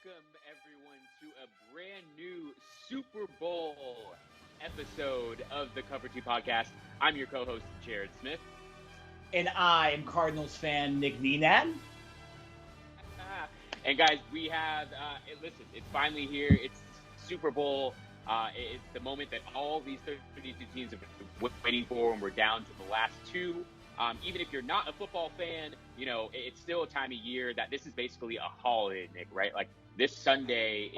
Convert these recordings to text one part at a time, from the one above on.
welcome everyone to a brand new Super Bowl episode of the Cover 2 podcast. I'm your co-host, Jared Smith. And I am Cardinals fan Nick Nenad. And guys, we have, listen, it's finally here. It's Super Bowl. It's the moment that all these 32 teams have been waiting for, and we're down to the last two. Even if you're not a football fan, you know, it's still a time of year that this is basically a holiday, Nick, right? Like this Sunday is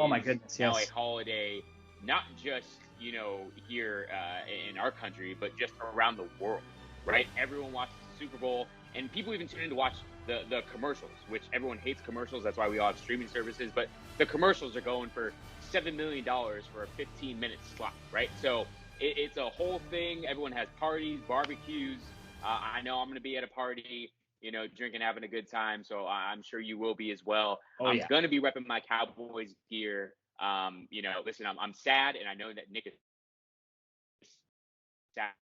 now a holiday, not just, you know, here in our country, but just around the world, right? Everyone watches the Super Bowl, and people even tune in to watch the commercials, which everyone hates commercials. That's why we all have streaming services. But the commercials are going for $7 million for a 15-minute slot, right? So it's a whole thing. Everyone has parties, barbecues. I know I'm going to be at a party, you know, drinking, having a good time. So I'm sure you will be as well. I'm going to be repping my Cowboys gear. You know, listen, I'm sad, and I know that Nick is sad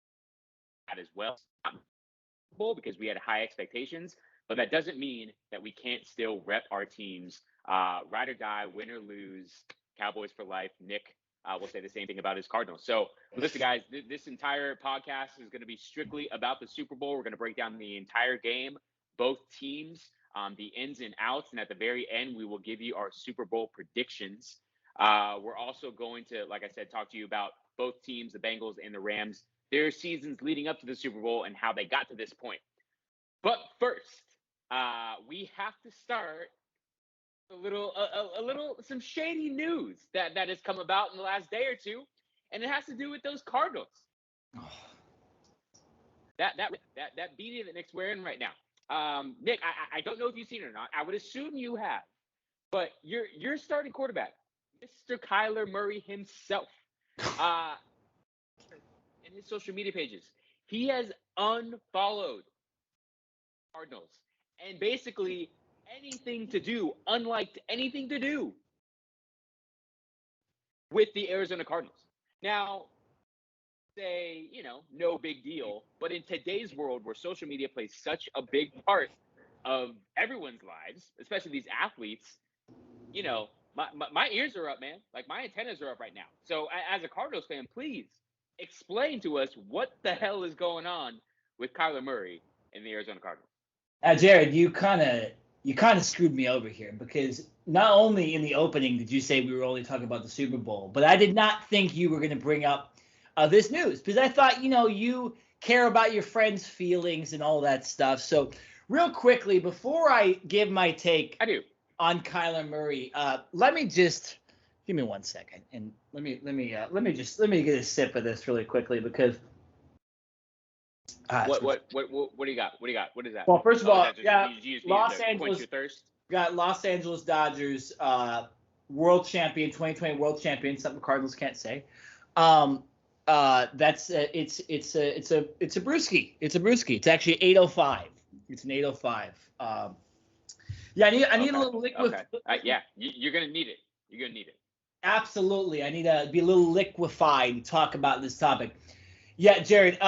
as well because we had high expectations. But that doesn't mean that we can't still rep our teams, ride or die, win or lose, Cowboys for life. Nick will say the same thing about his Cardinals. So listen, guys, this entire podcast is going to be strictly about the Super Bowl. We're going to break down the entire game, both teams, the ins and outs. And at the very end, we will give you our Super Bowl predictions. We're also going to, like I said, talk to you about both teams, the Bengals and the Rams, their seasons leading up to the Super Bowl and how they got to this point. But first, we have to start some shady news that has come about in the last day or two, and it has to do with those Cardinals. That beanie that Nick's wearing right now. Nick, I don't know if you've seen it or not. I would assume you have, but your starting quarterback, Mr. Kyler Murray himself, in his social media pages, he has unfollowed Cardinals. And basically anything to do with the Arizona Cardinals. Now, say, you know, no big deal, but in today's world where social media plays such a big part of everyone's lives, especially these athletes, you know, my ears are up, man. Like, my antennas are up right now. So as a Cardinals fan, please explain to us what the hell is going on with Kyler Murray and the Arizona Cardinals. Jared, you kind of screwed me over here, because not only in the opening did you say we were only talking about the Super Bowl, but I did not think you were going to bring up this news, because I thought, you know, you care about your friends' feelings and all that stuff. So real quickly, before I give my take on Kyler Murray, let me just give me 1 second, and let me get a sip of this really quickly, because. What do you got? What is that? Well, first of all, Los Angeles Dodgers, world champion, 2020 world champion. Something Cardinals can't say. That's it's a brewski. It's a brewski. It's actually 805. It's an 805. I need a little liquid. Okay. Yeah, you're gonna need it. You're gonna need it. Absolutely, I need to be a little liquefied to talk about this topic. Yeah, Jared.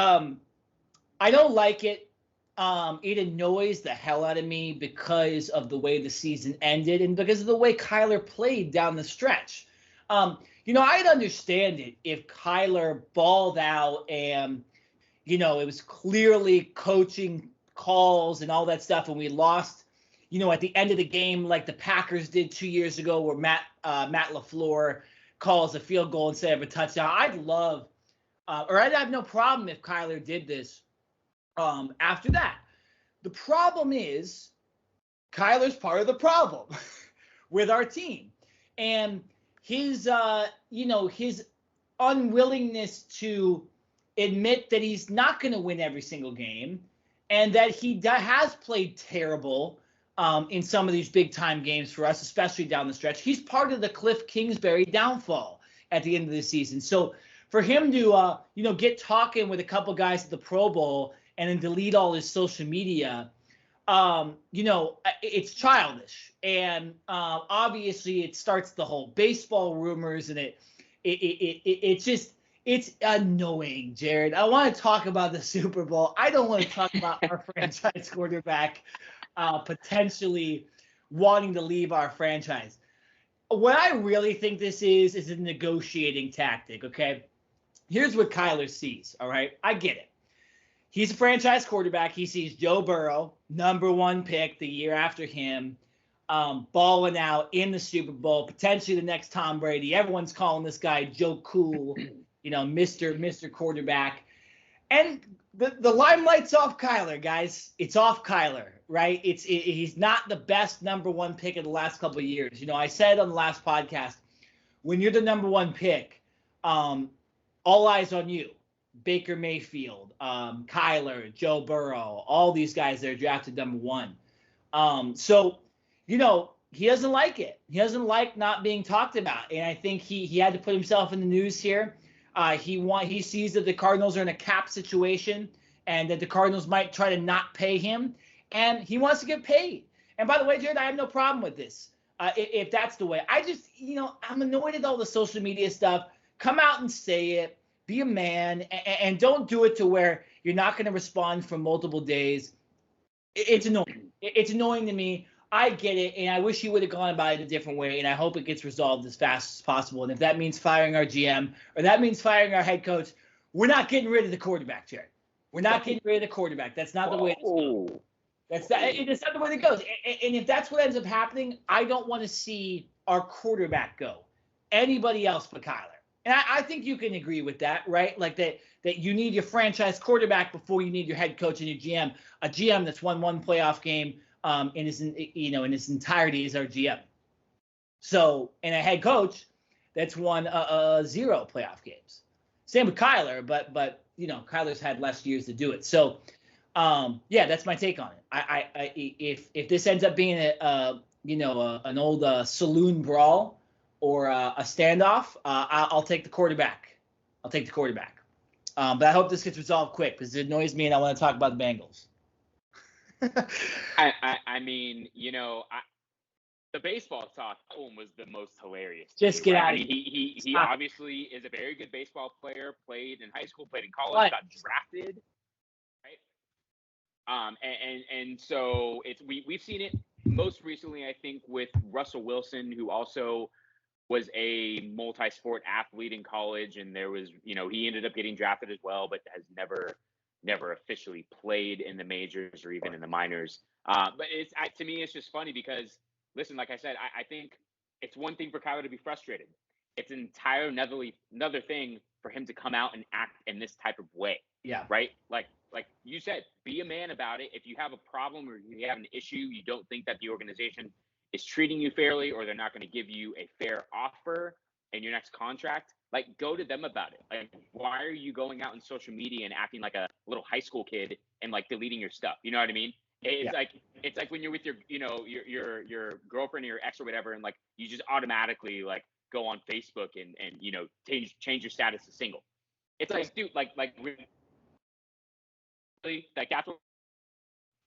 I don't like it. It annoys the hell out of me because of the way the season ended and because of the way Kyler played down the stretch. You know, I'd understand it if Kyler balled out and, you know, it was clearly coaching calls and all that stuff, and we lost, you know, at the end of the game like the Packers did 2 years ago, where Matt LaFleur calls a field goal instead of a touchdown. I'd have no problem if Kyler did this. After that, the problem is Kyler's part of the problem with our team, and his his unwillingness to admit that he's not going to win every single game, and that he has played terrible in some of these big time games for us, especially down the stretch. He's part of the Cliff Kingsbury downfall at the end of the season. So for him to get talking with a couple guys at the Pro Bowl and then delete all his social media, it's childish. And obviously it starts the whole baseball rumors, and it's annoying, Jared. I want to talk about the Super Bowl. I don't want to talk about our franchise quarterback potentially wanting to leave our franchise. What I really think this is a negotiating tactic, okay? Here's what Kyler sees, all right? I get it. He's a franchise quarterback. He sees Joe Burrow, number 1 pick the year after him, balling out in the Super Bowl, potentially the next Tom Brady. Everyone's calling this guy Joe Cool, Mr. Quarterback. And the limelight's off Kyler, guys. It's off Kyler, right? He's not the best number 1 pick of the last couple of years. I said on the last podcast, when you're the number 1 pick, all eyes on you. Baker Mayfield, Kyler, Joe Burrow, all these guys that are drafted number 1. So he doesn't like it. He doesn't like not being talked about. And I think he had to put himself in the news here. He sees that the Cardinals are in a cap situation and that the Cardinals might try to not pay him, and he wants to get paid. And by the way, Jared, I have no problem with this. If that's the way, I just, I'm annoyed at all the social media stuff. Come out and say it. Be a man, and don't do it to where you're not going to respond for multiple days. It's annoying. It's annoying to me. I get it, and I wish you would have gone about it a different way, and I hope it gets resolved as fast as possible. And if that means firing our GM or that means firing our head coach, we're not getting rid of the quarterback, Jared. We're not getting rid of the quarterback. That's not the way it goes. It's not the way it goes. And if that's what ends up happening, I don't want to see our quarterback go. Anybody else but Kyler. And I think you can agree with that, right? Like that you need your franchise quarterback before you need your head coach and your GM. A GM that's won 1 playoff game in its entirety is our GM. So, and a head coach that's won 0 playoff games. Same with Kyler, but Kyler's had less years to do it. So, that's my take on it. If this ends up being an old saloon brawl or a standoff, I'll take the quarterback. But I hope this gets resolved quick because it annoys me and I want to talk about the Bengals. I mean, the baseball talk was the most hilarious. Just get out of here. He obviously is a very good baseball player. Played in high school, played in college, got drafted, right? And so we've seen it most recently, I think, with Russell Wilson, who also was a multi-sport athlete in college, and there was, he ended up getting drafted as well, but has never officially played in the majors or even in the minors. But to me, it's just funny because, listen, like I said, I think it's one thing for Kyler to be frustrated. It's an entire another thing for him to come out and act in this type of way. Yeah. Right? Like you said, be a man about it. If you have a problem or you have an issue, you don't think that the organization is treating you fairly or they're not going to give you a fair offer in your next contract, go to them about it. Like, why are you going out on social media and acting like a little high school kid and deleting your stuff? You know what I mean? It's like when you're with your your girlfriend or your ex or whatever, and you just automatically go on Facebook and change your status to single. It's like, dude, really, that's what.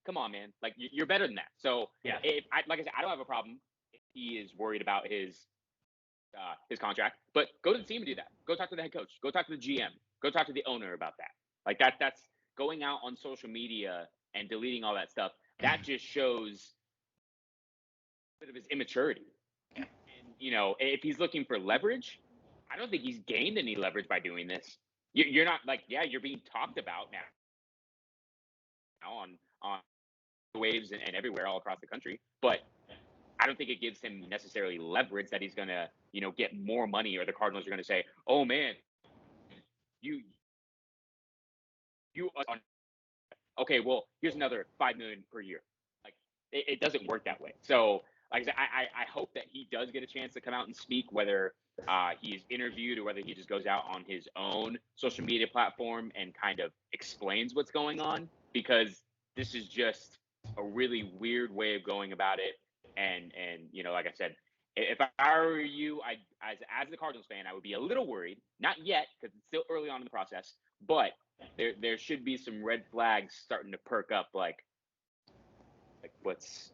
Come on, man. You're better than that. So, yeah. Like I said, I don't have a problem if he is worried about his contract. But go to the team and do that. Go talk to the head coach. Go talk to the GM. Go talk to the owner about that. That's going out on social media and deleting all that stuff. That just shows a bit of his immaturity. And if he's looking for leverage, I don't think he's gained any leverage by doing this. You're not you're being talked about now on waves and everywhere all across the country, but I don't think it gives him necessarily leverage that he's gonna get more money, or the Cardinals are gonna say, oh man, you okay, well, here's another $5 million per year. It doesn't work that way. So I hope that he does get a chance to come out and speak, whether he is interviewed or whether he just goes out on his own social media platform and kind of explains what's going on, because this is just a really weird way of going about it. And like I said, if I were you, as the Cardinals fan, I would be a little worried. Not yet, because it's still early on in the process, but there should be some red flags starting to perk up, like what's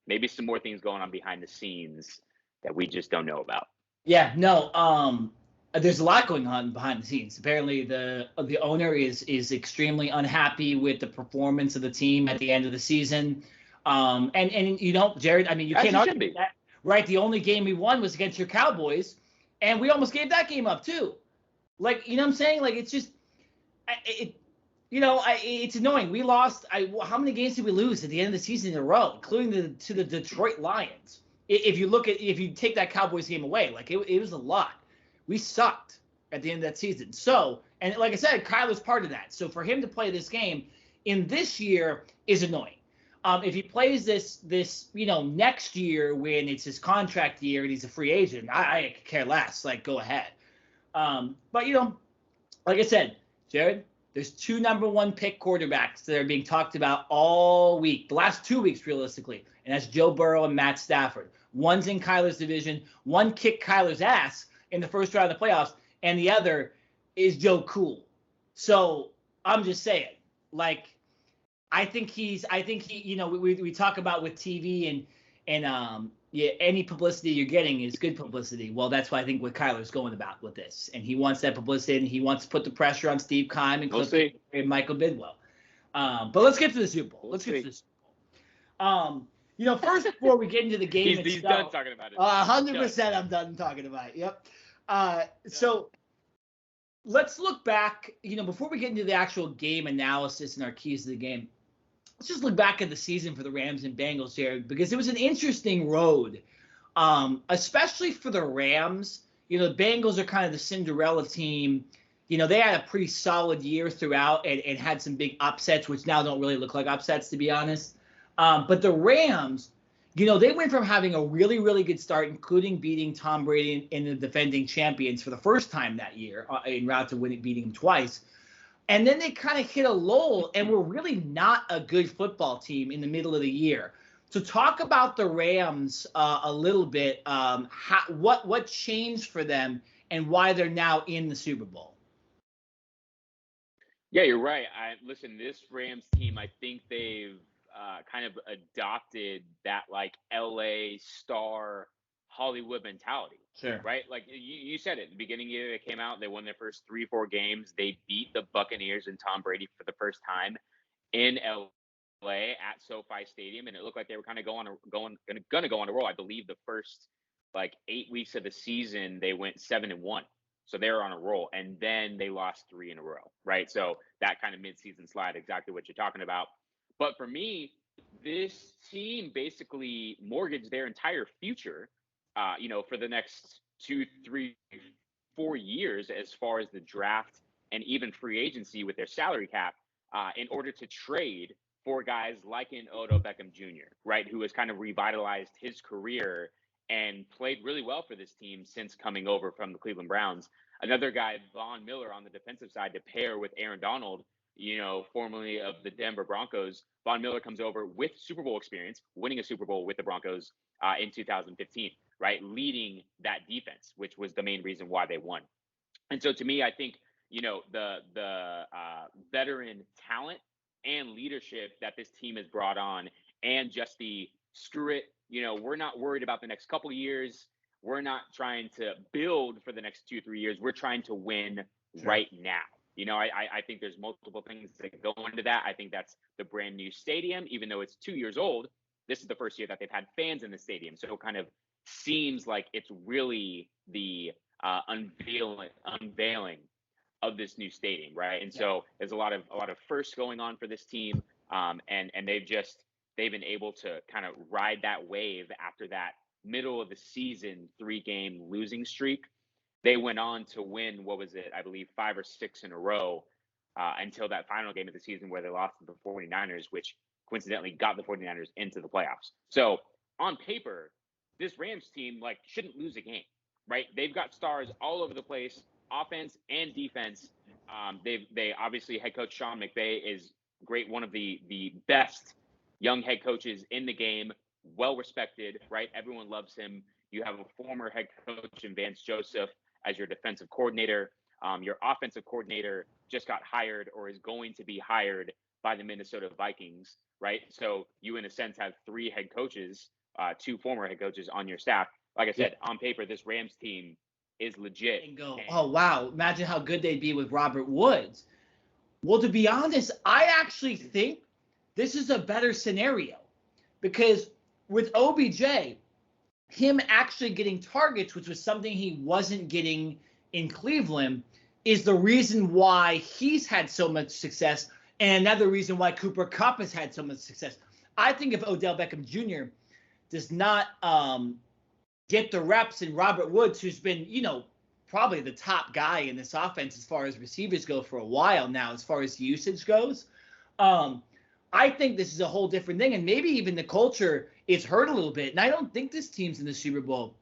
maybe some more things going on behind the scenes that we just don't know about. Yeah, no, there's a lot going on behind the scenes. Apparently, the owner is extremely unhappy with the performance of the team at the end of the season. And Jared, I mean, you can't argue with that. right? The only game we won was against your Cowboys, and we almost gave that game up too. Like, you know what I'm saying? Like, it's just, it's annoying. We lost. How many games did we lose at the end of the season in a row, including to the Detroit Lions? If you take that Cowboys game away, like it was a lot. We sucked at the end of that season. So, and like I said, Kyler's part of that. So for him to play this game in this year is annoying. If he plays this next year when it's his contract year and he's a free agent, I could care less. Like, go ahead. But like I said, Jared, there's 2 number 1 pick quarterbacks that are being talked about all week, the last 2 weeks realistically, and that's Joe Burrow and Matt Stafford. One's in Kyler's division. One kicked Kyler's ass in the first round of the playoffs, and the other is Joe Cool. So I'm just saying, like, I think he, we talk about with TV and any publicity you're getting is good publicity. Well, that's what I think what Kyler's going about with this, and he wants that publicity, and he wants to put the pressure on Steve Keim and Michael Bidwell. But let's get to the Super Bowl. First before we get into the game he's done talking about it. 100%, I'm done talking about it. Yep. So let's look back. Before we get into the actual game analysis and our keys to the game, let's just look back at the season for the Rams and Bengals, Jared, because it was an interesting road, especially for the Rams. The Bengals are kind of the Cinderella team. They had a pretty solid year throughout and had some big upsets, which now don't really look like upsets, to be honest. But the Rams, they went from having a really, really good start, including beating Tom Brady and the defending champions for the first time that year, en route to beating him twice. And then they kind of hit a lull and were really not a good football team in the middle of the year. So talk about the Rams a little bit, what changed for them and why they're now in the Super Bowl. Yeah, you're right. Listen, this Rams team, I think they've kind of adopted that like LA star Hollywood mentality. Sure. Right? Like you said it at the beginning of the year, they came out, they won their first 3-4 games. They beat the Buccaneers and Tom Brady for the first time in LA at SoFi Stadium. And it looked like they were kind of going to go on a roll. I believe the first like 8 weeks of the season, they went 7-1. So they were on a roll. And then they lost 3 in a row. Right. So that kind of midseason slide, exactly what you're talking about. But for me, this team basically mortgaged their entire future for the next 2, 3, 4 years as far as the draft and even free agency with their salary cap in order to trade for guys like an Odell Beckham Jr., right, who has kind of revitalized his career and played really well for this team since coming over from the Cleveland Browns. Another guy, Von Miller, on the defensive side to pair with Aaron Donald, formerly of the Denver Broncos. Von Miller comes over with Super Bowl experience, winning a Super Bowl with the Broncos in 2015. Right, leading that defense, which was the main reason why they won. And so to me, I think, the veteran talent and leadership that this team has brought on, and just the screw it, we're not worried about the next couple of years. We're not trying to build for the next 2-3 years. We're trying to win right now. I think there's multiple things that go into that. I think that's the brand new stadium, even though it's 2 years old. This is the first year that they've had fans in the stadium. So it kind of seems like it's really the unveiling of this new stadium, right? And so there's a lot of firsts going on for this team, and they've been able to kind of ride that wave after that middle of the season 3-game losing streak. They went on to win, what was it, I believe 5 or 6 in a row until that final game of the season where they lost to the 49ers, which coincidentally got the 49ers into the playoffs. So on paper, this Rams team shouldn't lose a game, right? They've got stars all over the place, offense and defense. They obviously, head coach Sean McVay is great, one of the best young head coaches in the game, well respected, right? Everyone loves him. You have a former head coach in Vance Joseph as your defensive coordinator. Your offensive coordinator just got hired or is going to be hired by the Minnesota Vikings, right? So you, in a sense, have 3 head coaches, 2 former head coaches on your staff. Like I said, on paper, this Rams team is legit. And go, oh, wow, imagine how good they'd be with Robert Woods. Well, to be honest, I actually think this is a better scenario because with OBJ, him actually getting targets, which was something he wasn't getting in Cleveland, is the reason why he's had so much success, and another reason why Cooper Kupp has had so much success. I think if Odell Beckham Jr. does not get the reps, and Robert Woods, who's been, probably the top guy in this offense as far as receivers go for a while now, as far as usage goes, I think this is a whole different thing, and maybe even the culture is hurt a little bit. And I don't think this team's in the Super Bowl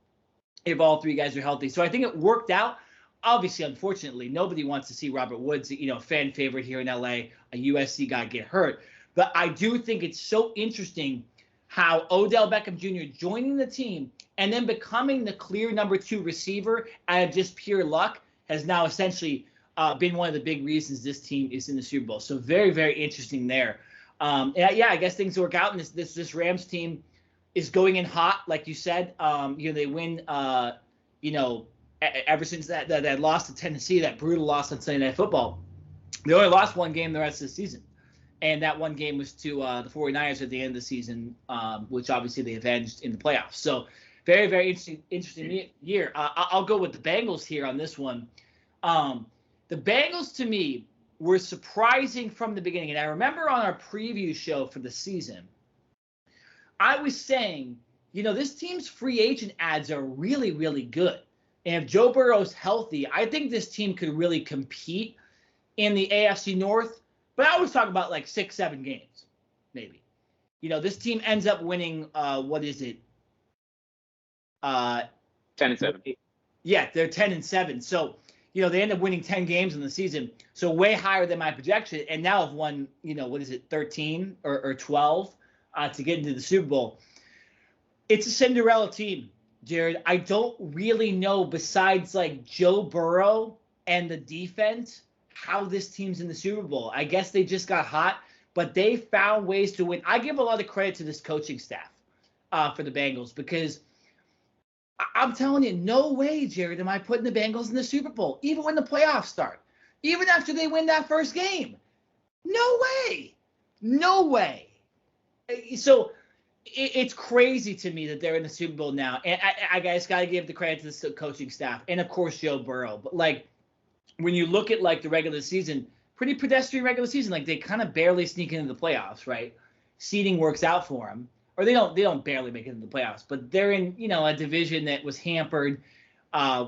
if all three guys are healthy. So I think it worked out. Obviously, unfortunately, nobody wants to see Robert Woods, fan favorite here in LA, a USC guy, get hurt. But I do think it's so interesting how Odell Beckham Jr. joining the team and then becoming the clear number 2 receiver out of just pure luck has now essentially been one of the big reasons this team is in the Super Bowl. So very, very interesting there. I guess things work out, and this Rams team is going in hot, like you said. They win, ever since that loss to Tennessee, that brutal loss on Sunday Night Football. They only lost one game the rest of the season, and that one game was to the 49ers at the end of the season, which obviously they avenged in the playoffs. So very, very interesting year. I'll go with the Bengals here on this one. The Bengals, to me, were surprising from the beginning. And I remember on our preview show for the season, I was saying, this team's free agent ads are really, really good. And if Joe Burrow's healthy, I think this team could really compete in the AFC North. But I was talking about like 6-7 games, maybe. This team ends up winning, 10-7. Yeah, they're 10-7. So, they end up winning 10 games in the season. So way higher than my projection. And now have won, 13 or 12 to get into the Super Bowl. It's a Cinderella team, Jared. I don't really know, besides like Joe Burrow and the defense, how this team's in the Super Bowl. I guess they just got hot, but they found ways to win. I give a lot of credit to this coaching staff for the Bengals, because I'm telling you, no way, Jared, am I putting the Bengals in the Super Bowl, even when the playoffs start, even after they win that first game. No way. No way. So it's crazy to me that they're in the Super Bowl now. And I guys got to give the credit to the coaching staff and, of course, Joe Burrow. But, when you look at, the regular season, pretty pedestrian regular season, they kind of barely sneak into the playoffs, right? Seeding works out for them. Or they don't barely make it into the playoffs, but they're in, a division that was hampered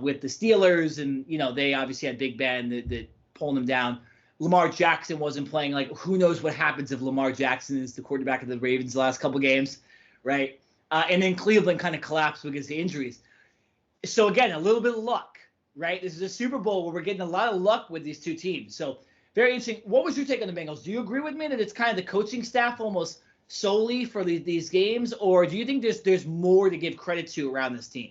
with the Steelers, and, they obviously had Big Ben that pulling them down. Lamar Jackson wasn't playing. Who knows what happens if Lamar Jackson is the quarterback of the Ravens the last couple games, right? And then Cleveland kind of collapsed because of injuries. So, again, a little bit of luck, right? This is a Super Bowl where we're getting a lot of luck with these two teams. So, very interesting. What was your take on the Bengals? Do you agree with me that it's kind of the coaching staff almost solely for these games, or do you think there's more to give credit to around this team?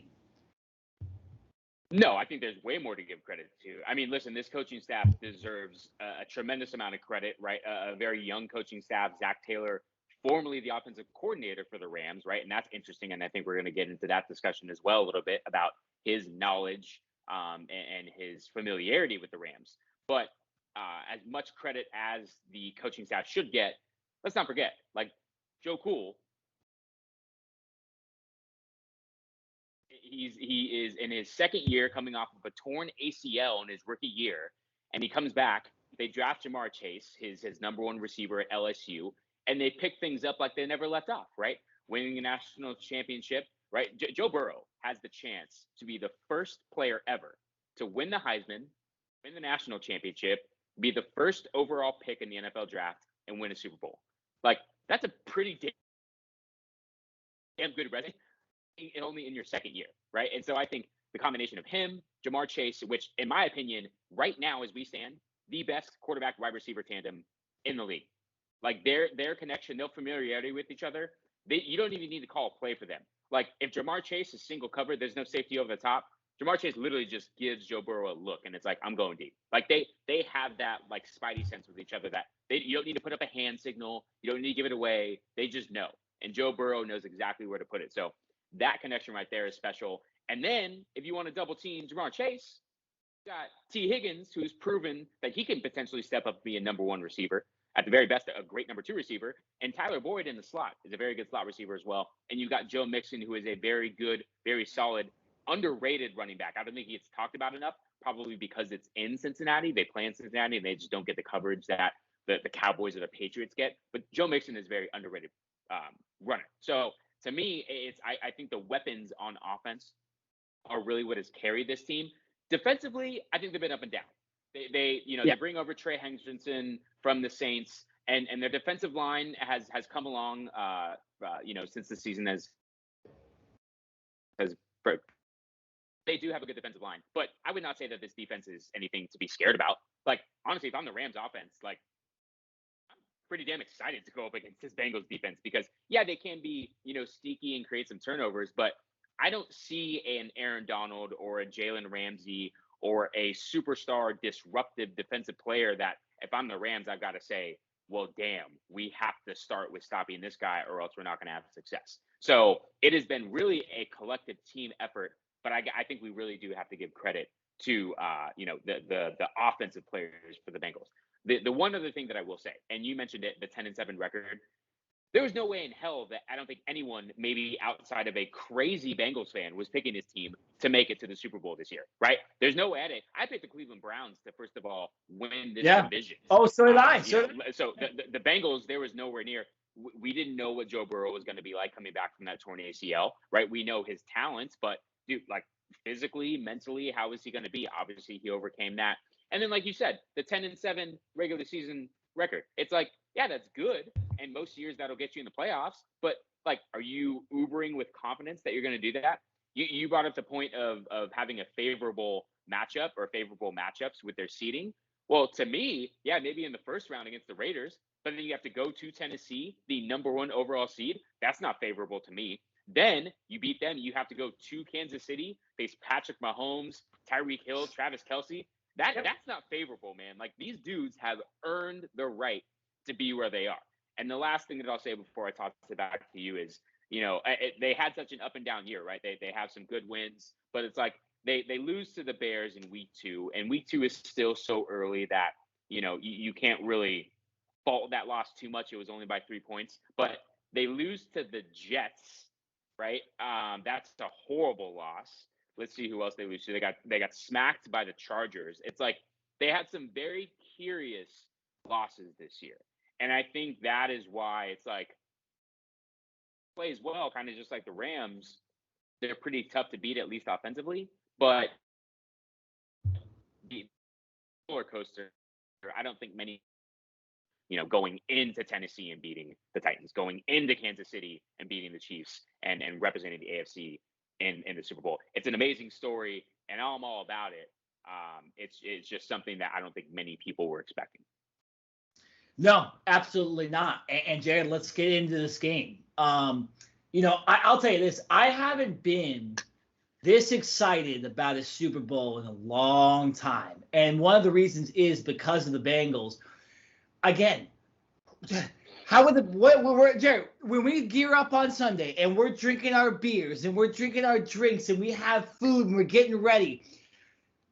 No, I think there's way more to give credit to. I mean, listen, this coaching staff deserves a tremendous amount of credit, right? A very young coaching staff. Zach Taylor, formerly the offensive coordinator for the Rams, right? And that's interesting, and I think we're going to get into that discussion as well a little bit about his knowledge and his familiarity with the Rams. But as much credit as the coaching staff should get, let's not forget, Joe Cool, he is in his second year, coming off of a torn ACL in his rookie year, and he comes back. They draft Jamar Chase, his number 1 receiver at LSU, and they pick things up like they never left off, right? Winning a national championship, right? Joe Burrow has the chance to be the first player ever to win the Heisman, win the national championship, be the first overall pick in the NFL draft, and win a Super Bowl. That's a pretty damn good resume, only in your second year, right? And so I think the combination of him, Jamar Chase, which in my opinion, right now as we stand, the best quarterback wide receiver tandem in the league. Their connection, their familiarity with each other, you don't even need to call a play for them. If Jamar Chase is single covered, there's no safety over the top. Jamar Chase literally just gives Joe Burrow a look, and it's I'm going deep. They have that spidey sense with each other that you don't need to put up a hand signal, you don't need to give it away. They just know, and Joe Burrow knows exactly where to put it. So that connection right there is special. And then if you want to double team Jamar Chase, you got T. Higgins, who's proven that he can potentially step up and be a number 1 receiver. at the very best, a great number 2 receiver. And Tyler Boyd in the slot is a very good slot receiver as well. And you've got Joe Mixon, who is a very good, very solid, underrated running back. I don't think he gets talked about enough, probably because it's in Cincinnati. They play in Cincinnati, and they just don't get the coverage that the Cowboys or the Patriots get. But Joe Mixon is a very underrated runner. So to me, I think the weapons on offense are really what has carried this team. Defensively, I think they've been up and down. They bring over Trey Hendrickson from the Saints, and their defensive line has come along, since the season has. They do have a good defensive line, but I would not say that this defense is anything to be scared about. Like, honestly, if I'm the Rams offense, like, I'm pretty damn excited to go up against this Bengals defense because, yeah, they can be, sneaky and create some turnovers, but I don't see an Aaron Donald or a Jalen Ramsey or a superstar disruptive defensive player that if I'm the Rams, I've got to say, well, damn, we have to start with stopping this guy or else we're not going to have success. So it has been really a collective team effort, but I think we really do have to give credit to, the offensive players for the Bengals. The one other thing that I will say, and you mentioned it, the 10-7 record, there was no way in hell that I don't think anyone, maybe outside of a crazy Bengals fan, was picking his team to make it to the Super Bowl this year, right? There's no way I picked the Cleveland Browns to, first of all, win this division. Oh, so did I. So the Bengals, there was nowhere near. We didn't know what Joe Burrow was going to be like coming back from that torn ACL, right? We know his talents, but dude, like physically, mentally, how is he going to be? Obviously, he overcame that. And then, like you said, the 10-7 regular season record. It's like, yeah, that's good. And most years that'll get you in the playoffs. But like, are you Ubering with confidence that you're going to do that? You brought up the point of having a favorable matchup or favorable matchups with their seeding. Well, to me, yeah, maybe in the first round against the Raiders, but then you have to go to Tennessee, the number 1 overall seed. That's not favorable to me. Then you beat them. You have to go to Kansas City, face Patrick Mahomes, Tyreek Hill, Travis Kelce. That's not favorable, man. Like, these dudes have earned the right to be where they are. And the last thing that I'll say before I toss it back to you is, they had such an up and down year, right? They have some good wins, but it's like they lose to the Bears in week 2, and week 2 is still so early that, you can't really fault that loss too much. It was only by 3 points, but they lose to the Jets, right? That's a horrible loss. Let's see who else they lose to. They got smacked by the Chargers. It's like they had some very curious losses this year. And I think that is why it's like plays well, kind of just like the Rams. They're pretty tough to beat, at least offensively. But the roller coaster, I don't think many, going into Tennessee and beating the Titans, going into Kansas City and beating the Chiefs and representing the AFC in the Super Bowl. It's an amazing story, and I'm all about it. It's just something that I don't think many people were expecting. No, absolutely not. And Jared, let's get into this game. I'll tell you this. I haven't been this excited about a Super Bowl in a long time. And one of the reasons is because of the Bengals. Again, Jared, when we gear up on Sunday and we're drinking our beers and we're drinking our drinks and we have food and we're getting ready,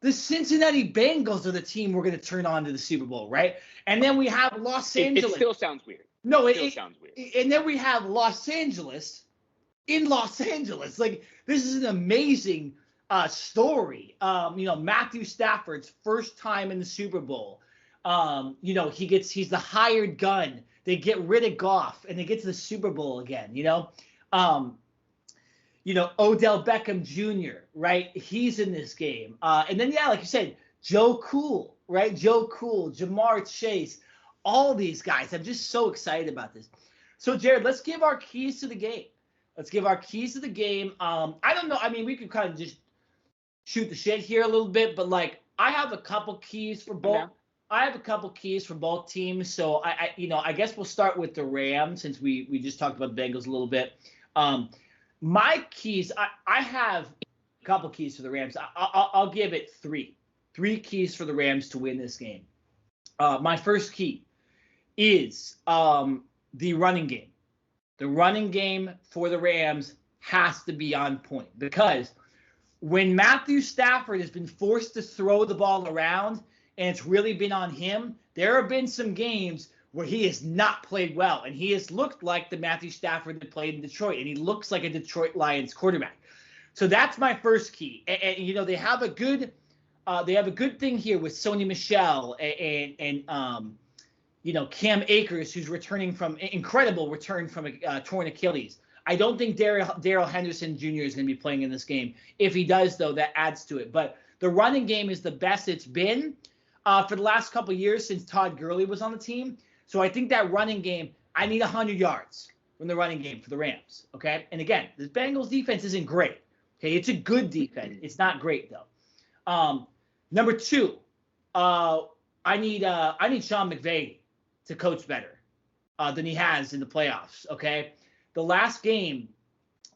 the Cincinnati Bengals are the team we're going to turn on to the Super Bowl, right? And then we have Los Angeles. It still sounds weird. No, it sounds weird. And then we have Los Angeles in Los Angeles. Like, this is an amazing story. Matthew Stafford's first time in the Super Bowl. He's the hired gun. They get rid of Goff and they get to the Super Bowl again, Odell Beckham Jr., right? He's in this game. And then, like you said, Joe Cool, right? Joe Cool, Jamar Chase, all these guys. I'm just so excited about this. So, Jared, let's give our keys to the game. I don't know. I mean, we could kind of just shoot the shit here a little bit, but, like, I have a couple keys for both. I have a couple keys for both teams. So, I guess we'll start with the Rams since we just talked about the Bengals a little bit. My keys, I have a couple keys for the Rams. I'll give it three keys for the Rams to win this game. My first key is the running game. The running game for the Rams has to be on point because when Matthew Stafford has been forced to throw the ball around and it's really been on him, there have been some games where he has not played well, and he has looked like the Matthew Stafford that played in Detroit, and he looks like a Detroit Lions quarterback. So that's my first key. And you know, they have a good thing here with Sony Michel and you know, Cam Akers, who's returning from incredible return from a torn Achilles. I don't think Darrell Henderson Jr. is going to be playing in this game. If he does, though, that adds to it. But the running game is the best it's been for the last couple of years since Todd Gurley was on the team. So I think that running game, I need 100 yards from the running game for the Rams. Okay, and again, the Bengals defense isn't great. Okay, it's a good defense. It's not great though. Number two, I need Sean McVay to coach better than he has in the playoffs. Okay, the last game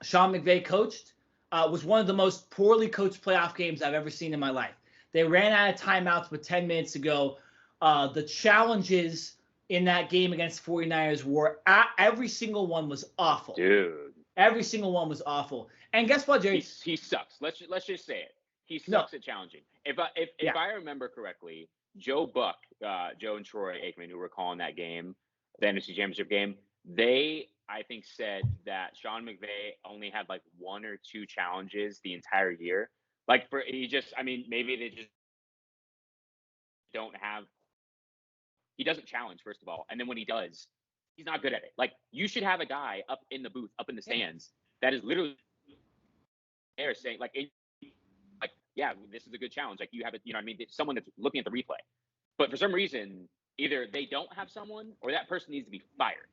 Sean McVay coached was one of the most poorly coached playoff games I've ever seen in my life. They ran out of timeouts with 10 minutes to go. The challenges in that game against 49ers were every single one was awful. Dude. Every single one was awful. And guess what, Jerry? He sucks. Let's just say it. He sucks at challenging. If I remember correctly, Joe and Troy Aikman, who were calling that game, the NFC Championship game, they, I think, said that Sean McVay only had like 1 or 2 challenges the entire year. Like maybe they just don't have. He doesn't challenge, first of all, and then when he does, he's not good at it. Like, you should have a guy up in the booth, up in the stands, that is literally there saying, yeah, this is a good challenge. Like, you have it, you know what I mean? It's someone that's looking at the replay. But for some reason, either they don't have someone or that person needs to be fired.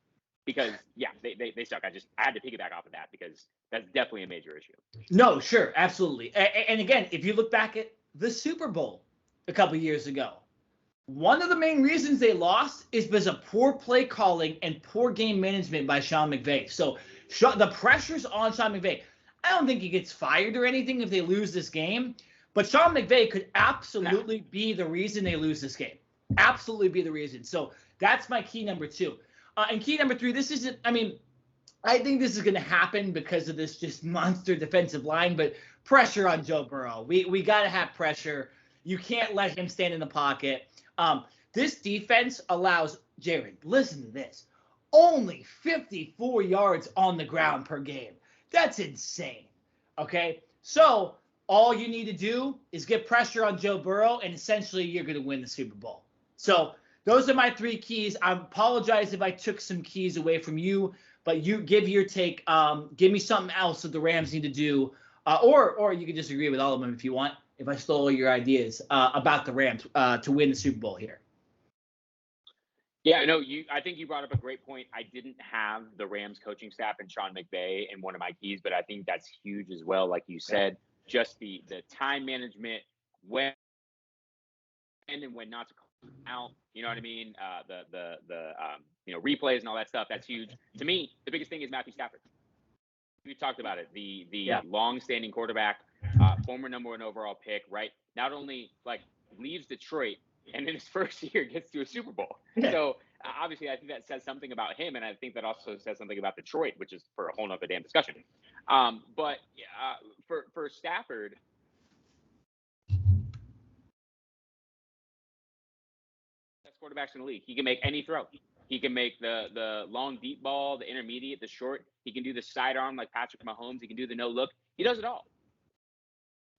Because, yeah, they suck. I had to piggyback off of that because that's definitely a major issue. No, sure, absolutely. And again, if you look back at the Super Bowl a couple years ago, one of the main reasons they lost is because of poor play calling and poor game management by Sean McVay. So the pressure's on Sean McVay. I don't think he gets fired or anything if they lose this game, but Sean McVay could absolutely be the reason they lose this game. Absolutely be the reason. So that's my key number 2. And key number 3, I think this is going to happen because of this just monster defensive line, but pressure on Joe Burrow. We got to have pressure. You can't let him stand in the pocket. This defense allows, Jared, listen to this, only 54 yards on the ground per game. That's insane. Okay? So all you need to do is get pressure on Joe Burrow, and essentially you're going to win the Super Bowl. So those are my 3 keys. I apologize if I took some keys away from you, but you give your take. Give me something else that the Rams need to do, or you can disagree with all of them if you want, if I stole your ideas about the Rams to win the Super Bowl here. Yeah, no, I think you brought up a great point. I didn't have the Rams coaching staff and Sean McVay in one of my keys, but I think that's huge as well. Like you said, just the time management, when and when not to call out, you know what I mean? The replays and all that stuff, that's huge. To me, the biggest thing is Matthew Stafford. We've talked about it. The long-standing quarterback, former number 1 overall pick, right? Not only leaves Detroit and in his first year gets to a Super Bowl. Yeah. So obviously, I think that says something about him, and I think that also says something about Detroit, which is for a whole nother damn discussion. But for Stafford, best quarterbacks in the league. He can make any throw. He can make the long deep ball, the intermediate, the short. He can do the sidearm like Patrick Mahomes. He can do the no look. He does it all.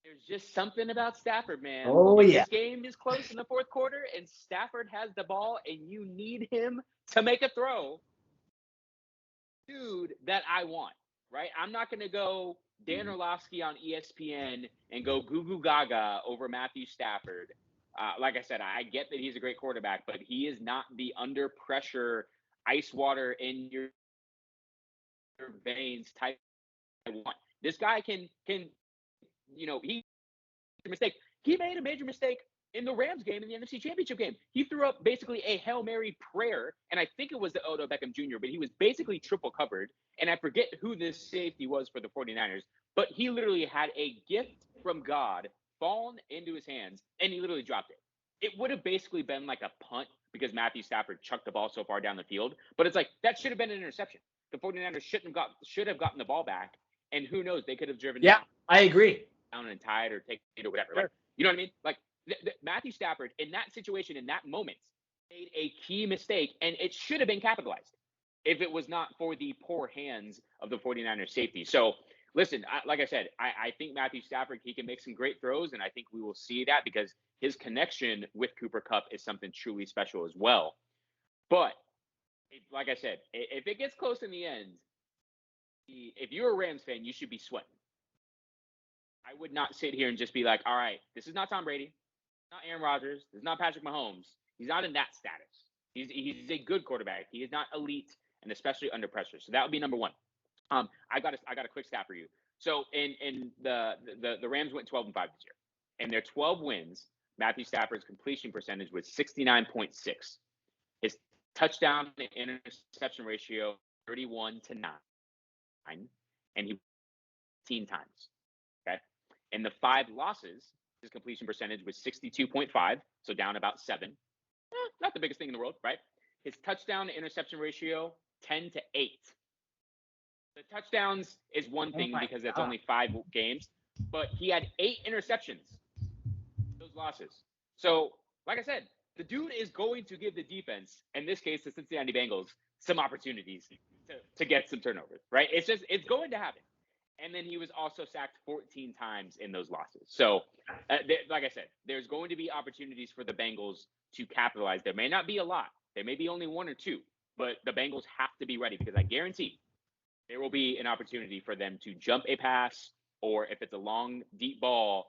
There's just something about Stafford, man. Oh, yeah. This game is close in the fourth quarter, and Stafford has the ball, and you need him to make a throw. Dude, that I want, right? I'm not going to go Dan Orlovsky on ESPN and go goo goo gaga over Matthew Stafford. Like I said, I get that he's a great quarterback, but he is not the under pressure, ice water in your veins type I want. This guy can he made a mistake. He made a major mistake in the Rams game, in the NFC Championship game. He threw up basically a Hail Mary prayer, and I think it was the Odell Beckham Jr., but he was basically triple covered, and I forget who this safety was for the 49ers, but he literally had a gift from God fallen into his hands, and he literally dropped it. It would have basically been like a punt because Matthew Stafford chucked the ball so far down the field, but it's like that should have been an interception. The 49ers should have gotten the ball back, and who knows, they could have driven down. I agree. Down and tied or taken it or whatever. Sure. Like, you know what I mean? Like Matthew Stafford in that situation, in that moment, made a key mistake, and it should have been capitalized if it was not for the poor hands of the 49ers safety. So, listen, like I said, I think Matthew Stafford, he can make some great throws, and I think we will see that because his connection with Cooper Kupp is something truly special as well. But, like I said, if it gets close in the end, if you're a Rams fan, you should be sweating. I would not sit here and just be like, all right, this is not Tom Brady, not Aaron Rodgers, this is not Patrick Mahomes. He's not in that status. He's a good quarterback. He is not elite, and especially under pressure. So that would be number one. I got a quick stat for you. So in the Rams went 12-5 this year. In their 12 wins, Matthew Stafford's completion percentage was 69.6. His touchdown to interception ratio 31-9, and he 15 times. Okay. In the 5 losses, his completion percentage was 62.5, so down about 7. Not the biggest thing in the world, right? His touchdown to interception ratio 10-8. The touchdowns is one thing because that's only 5 games, but he had 8 interceptions. Those losses. So, like I said, the dude is going to give the defense, in this case, the Cincinnati Bengals, some opportunities to get some turnovers, right? It's going to happen. And then he was also sacked 14 times in those losses. So, like I said, there's going to be opportunities for the Bengals to capitalize. There may not be a lot. There may be only 1 or 2, but the Bengals have to be ready because I guarantee there will be an opportunity for them to jump a pass, or if it's a long, deep ball,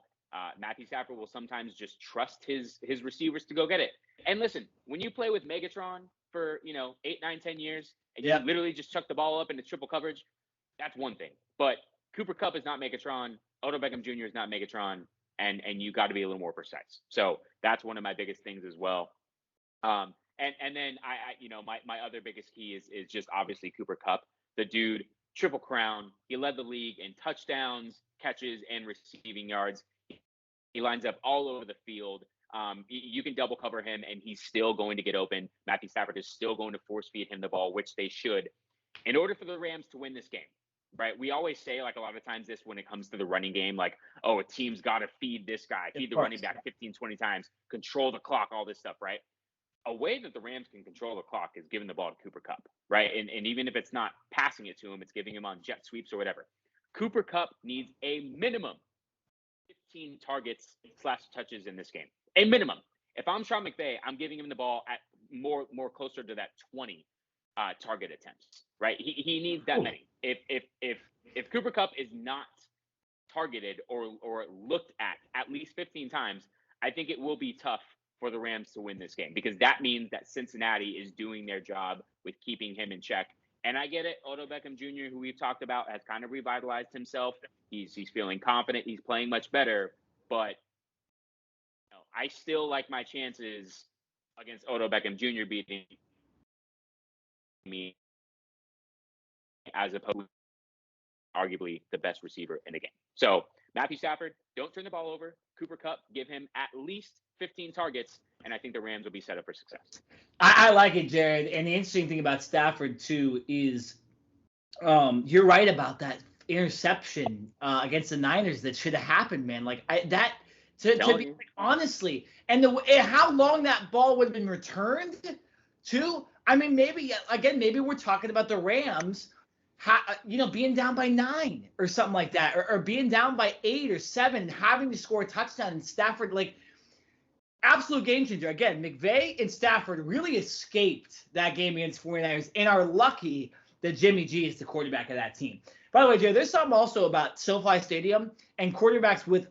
Matthew Stafford will sometimes just trust his receivers to go get it. And listen, when you play with Megatron for 8, 9, 10 years, and you literally just chuck the ball up into triple coverage, that's one thing. But Cooper Kupp is not Megatron. Odell Beckham Jr. is not Megatron, and you got to be a little more precise. So that's one of my biggest things as well. And then my other biggest key is just obviously Cooper Kupp. The dude, triple crown. He led the league in touchdowns, catches, and receiving yards. He lines up all over the field. You can double cover him, and he's still going to get open. Matthew Stafford is still going to force feed him the ball, which they should, in order for the Rams to win this game. Right? We always say, like, a lot of times this when it comes to the running game, like, oh, a team's got to feed this guy, feed the running back 15, 20 times, control the clock, all this stuff, right? A way that the Rams can control the clock is giving the ball to Cooper Kupp, right? And even if it's not passing it to him, it's giving him on jet sweeps or whatever. Cooper Kupp needs a minimum 15 targets / touches in this game. A minimum. If I'm Sean McVay, I'm giving him the ball at more closer to that 20 target attempts, right? He needs that many. If Cooper Kupp is not targeted or looked at least 15 times, I think it will be tough for the Rams to win this game because that means that Cincinnati is doing their job with keeping him in check. And I get it. Odell Beckham Jr., who we've talked about, has kind of revitalized himself. He's feeling confident. He's playing much better. But I still like my chances against Odell Beckham Jr. beating me as opposed to arguably the best receiver in the game. So Matthew Stafford, don't turn the ball over. Cooper Kupp, give him at least 15 targets, and I think the Rams will be set up for success. I like it, Jared. And the interesting thing about Stafford, too, is you're right about that interception against the Niners that should have happened, man. Like, to be like, honestly, and how long that ball would have been returned to, I mean, maybe we're talking about the Rams, being down by 9 or something like that, or being down by 8 or 7 and having to score a touchdown, and Stafford, like, absolute game changer. Again, McVay and Stafford really escaped that game against 49ers and are lucky that Jimmy G is the quarterback of that team. By the way, Jared, there's something also about SoFi Stadium and quarterbacks with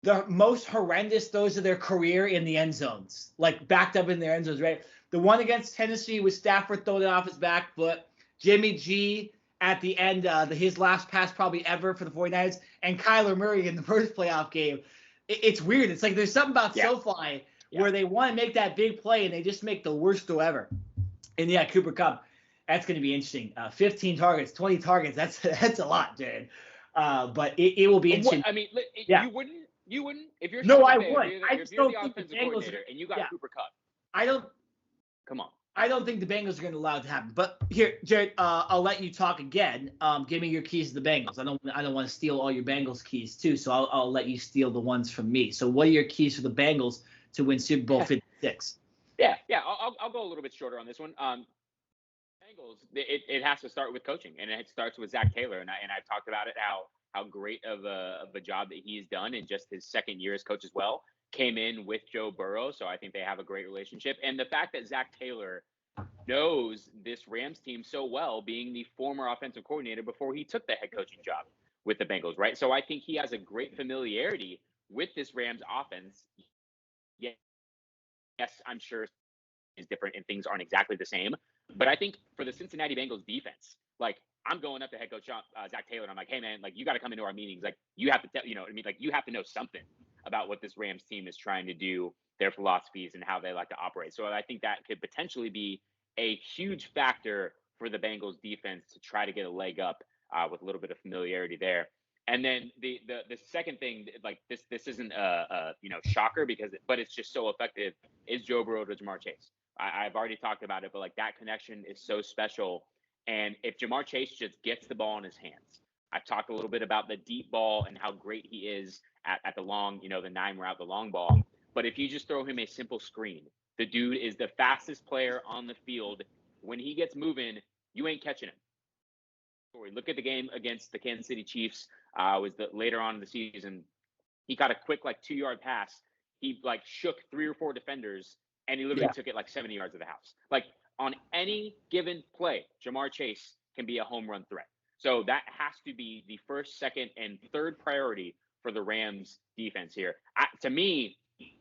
the most horrendous throws of their career in the end zones, like backed up in their end zones, right? The one against Tennessee was Stafford throwing it off his back foot. Jimmy G at the end, his last pass probably ever for the 49ers, and Kyler Murray in the first playoff game. It's weird. It's like there's something about SoFi where they want to make that big play, and they just make the worst throw ever. And, Cooper Kupp, that's going to be interesting. 15 targets, 20 targets, that's a lot, Jared. But it will be interesting. You wouldn't if you're I would. If you're the offensive coordinator and you got Cooper Kupp. Come on. I don't think the Bengals are going to allow it to happen. But here, Jared, I'll let you talk again. Give me your keys to the Bengals. I don't want to steal all your Bengals keys too, so I'll let you steal the ones from me. So what are your keys for the Bengals to win Super Bowl 56? Yeah. I'll go a little bit shorter on this one. Bengals, it has to start with coaching, and it starts with Zach Taylor. And I've talked about it how great of a job that he's done in just his second year as coach as well. Came in with Joe Burrow, so I think they have a great relationship. And the fact that Zach Taylor knows this Rams team so well, being the former offensive coordinator before he took the head coaching job with the Bengals, right? So I think he has a great familiarity with this Rams offense. Yes, I'm sure is different and things aren't exactly the same. But I think for the Cincinnati Bengals defense, like I'm going up to head coach Zach Taylor, and I'm like, hey man, like you got to come into our meetings. Like you have to tell, you know what I mean? Like you have to know something about what this Rams team is trying to do, their philosophies and how they like to operate. So I think that could potentially be a huge factor for the Bengals defense to try to get a leg up with a little bit of familiarity there. And then the second thing, like this isn't a shocker but it's just so effective, is Joe Burrow to Ja'Marr Chase. I've already talked about it, but like that connection is so special. And if Ja'Marr Chase just gets the ball in his hands, I've talked a little bit about the deep ball and how great he is at the long, the 9 route, the long ball. But if you just throw him a simple screen, the dude is the fastest player on the field. When he gets moving, you ain't catching him. Look at the game against the Kansas City Chiefs. Later on in the season, he got a quick 2-yard pass. He shook 3 or 4 defenders, and he literally took it 70 yards of the house. On any given play, Ja'Marr Chase can be a home run threat. So that has to be the first, second, and third priority for the Rams defense here. To me,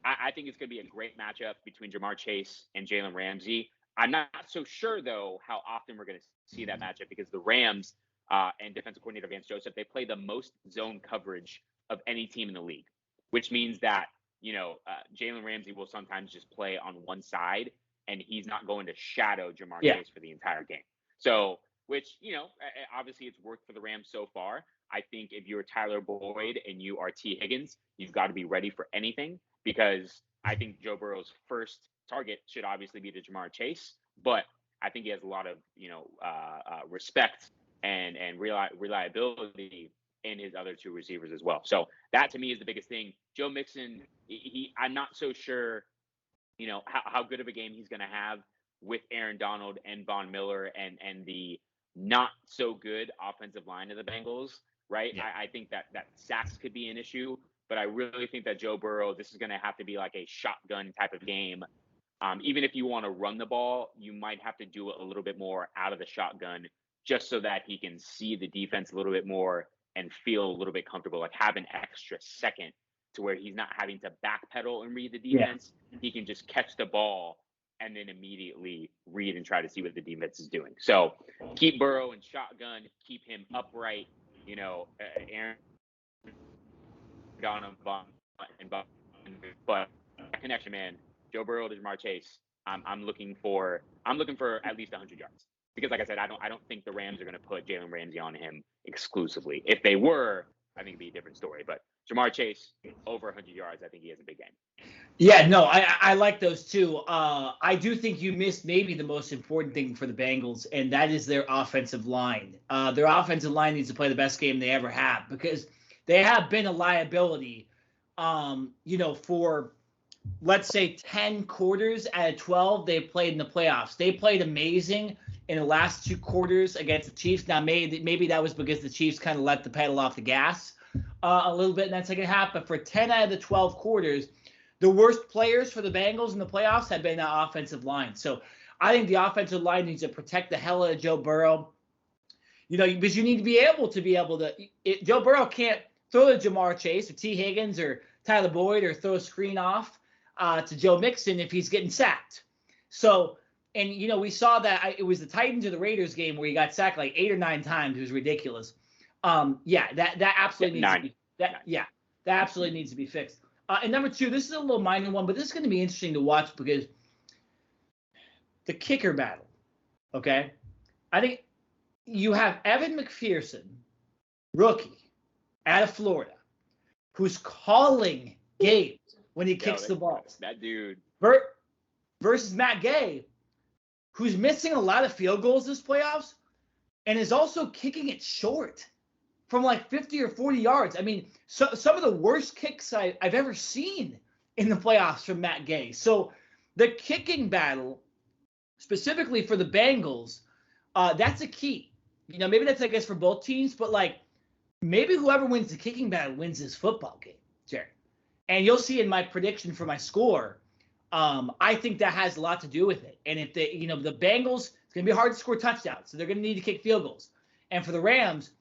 I think it's going to be a great matchup between Ja'Marr Chase and Jalen Ramsey. I'm not so sure, though, how often we're going to see that matchup because the Rams and defensive coordinator Vance Joseph, they play the most zone coverage of any team in the league, which means that, Jalen Ramsey will sometimes just play on one side, and he's not going to shadow Ja'Marr Chase for the entire game. So, which, obviously it's worked for the Rams so far. I think if you're Tyler Boyd and you are T. Higgins, you've got to be ready for anything because I think Joe Burrow's first target should obviously be to Ja'Marr Chase, but I think he has a lot of, respect and reliability in his other 2 receivers as well. So that to me is the biggest thing. Joe Mixon, I'm not so sure, how good of a game he's going to have with Aaron Donald and Von Miller and the not so good offensive line of the Bengals, right? Yeah. I think that sacks could be an issue, but I really think that Joe Burrow, this is going to have to be like a shotgun type of game. Even if you want to run the ball, you might have to do it a little bit more out of the shotgun just so that he can see the defense a little bit more and feel a little bit comfortable, have an extra second to where he's not having to backpedal and read the defense. Yeah. He can just catch the ball and then immediately read and try to see what the defense is doing. So keep Burrow in shotgun, keep him upright, Aaron Donald but connection, man. Joe Burrow to Ja'Marr Chase. I'm looking for at least 100 yards because, like I said, I don't think the Rams are going to put Jalen Ramsey on him exclusively. If they were, I think it'd be a different story. But Ja'Marr Chase over 100 yards, I think he has a big game. Yeah, no, I like those too. I do think you missed maybe the most important thing for the Bengals, and that is their offensive line. Their offensive line needs to play the best game they ever have because they have been a liability, for, let's say, 10 quarters out of 12 they've played in the playoffs. They played amazing in the last 2 quarters against the Chiefs. Now, maybe that was because the Chiefs kind of let the pedal off the gas a little bit in that second half. But for 10 out of the 12 quarters, the worst players for the Bengals in the playoffs have been that offensive line. So I think the offensive line needs to protect the hell out of Joe Burrow. Because you need to be able to. Joe Burrow can't throw to Ja'Marr Chase or T. Higgins or Tyler Boyd or throw a screen off to Joe Mixon if he's getting sacked. So, and we saw that it was the Titans or the Raiders game where he got sacked 8 or 9 times. It was ridiculous. That absolutely needs to be that absolutely needs to be fixed. And number 2, this is a little minor one, but this is going to be interesting to watch because the kicker battle. Okay, I think you have Evan McPherson, rookie, out of Florida, who's calling games when he kicks the balls. That dude. Versus Matt Gay, who's missing a lot of field goals this playoffs and is also kicking it short from 50 or 40 yards. I mean, some of the worst kicks I've ever seen in the playoffs from Matt Gay. So The kicking battle, specifically for the Bengals, that's a key. Maybe that's, I guess, for both teams, but like maybe whoever wins the kicking battle wins this football game, Jared. And you'll see in my prediction for my score, I think that has a lot to do with it. And if the Bengals, it's going to be hard to score touchdowns, so they're going to need to kick field goals. And for the Rams,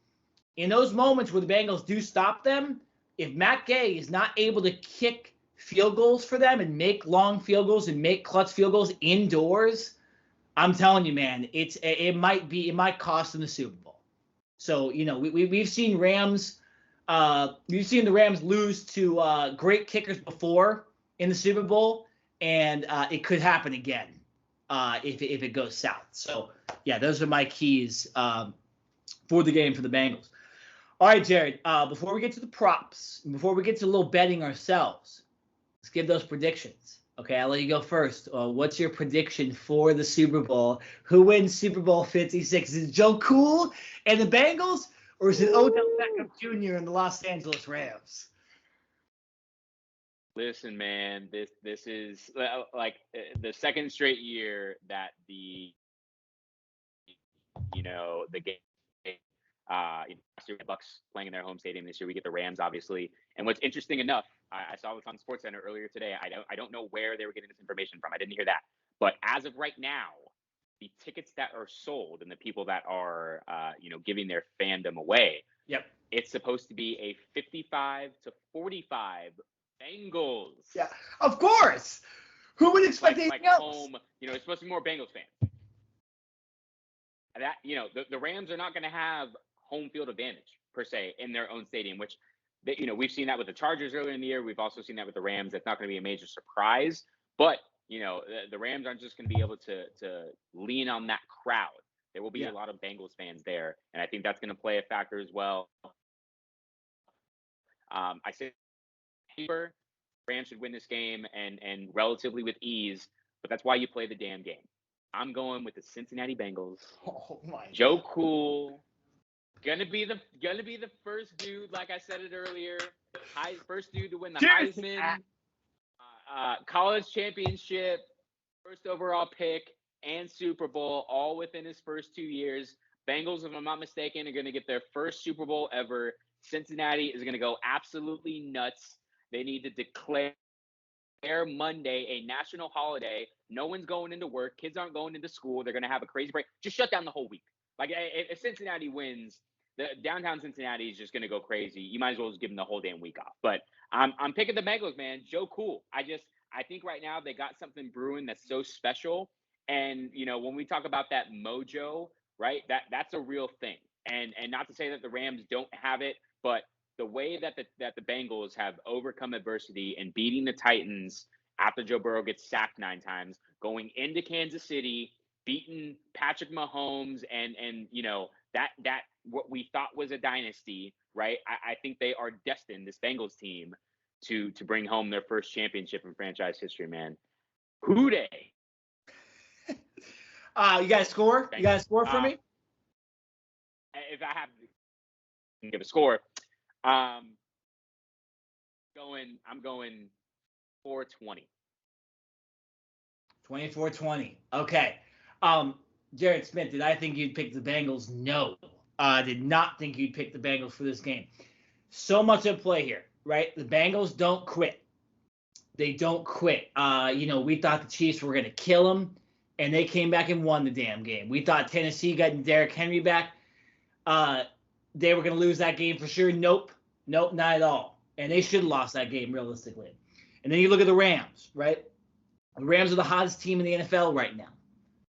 in those moments where the Bengals do stop them, if Matt Gay is not able to kick field goals for them and make long field goals and make clutch field goals indoors, I'm telling you, man, it might cost them the Super Bowl. So we've seen the Rams lose to great kickers before in the Super Bowl, and it could happen again if it goes south. So yeah, those are my keys for the game for the Bengals. All right, Jared. Before we get to the props, before we get to a little betting ourselves, let's give those predictions. Okay, I'll let you go first. What's your prediction for the Super Bowl? Who wins Super Bowl 56? Is it Joe Cool and the Bengals, or is it Odell Beckham Jr. and the Los Angeles Rams? Listen, man, this is like the second straight year that the game. Last year we had Bucks playing in their home stadium. This year we get the Rams, obviously. And what's interesting enough, I saw this on SportsCenter earlier today. I don't know where they were getting this information from. I didn't hear that. But as of right now, the tickets that are sold and the people that are giving their fandom away, yep, it's supposed to be a 55-45 Bengals. Yeah, of course. Who would expect anything else? Home, it's supposed to be more Bengals fans. That the Rams are not going to have home field advantage per se in their own stadium, which we've seen that with the Chargers earlier in the year. We've also seen that with the Rams. That's not going to be a major surprise, but the Rams aren't just going to be able to lean on that crowd. There will be a lot of Bengals fans there, and I think that's going to play a factor as well. I say Rams should win this game and relatively with ease, but that's why you play the damn game. I'm going with the Cincinnati Bengals. Oh my! Joe Cool, gonna be the first dude, like I said it earlier, first dude to win the Heisman, college championship, first overall pick, and Super Bowl, all within his first 2 years. Bengals, if I'm not mistaken, are gonna get their first Super Bowl ever. Cincinnati is gonna go absolutely nuts. They need to declare Monday a national holiday. No one's going into work. Kids aren't going into school. They're going to have a crazy break. Just shut down the whole week. Like, if Cincinnati wins, the downtown Cincinnati is just going to go crazy. You might as well just give them the whole damn week off. But I'm picking the Bengals, man. Joe Cool. I think right now they got something brewing that's so special. And, when we talk about that mojo, right, that's a real thing. And not to say that the Rams don't have it, but the way that the Bengals have overcome adversity and beating the Titans after Joe Burrow gets sacked 9 times, going into Kansas City, beating Patrick Mahomes, and that what we thought was a dynasty, right? I think they are destined, this Bengals team, to bring home their first championship in franchise history, man. Who dey? You got a score? Bengals. You got a score for me? If I have to give a score. I'm going 420. 24-20. Okay. Jared Smith, did I think you'd pick the Bengals? No. Did not think you'd pick the Bengals for this game. So much at play here, right? The Bengals don't quit. They don't quit. We thought the Chiefs were going to kill them, and they came back and won the damn game. We thought Tennessee got Derrick Henry back. They were going to lose that game for sure. Nope, not at all. And they should have lost that game realistically. And then you look at the Rams, right? The Rams are the hottest team in the NFL right now,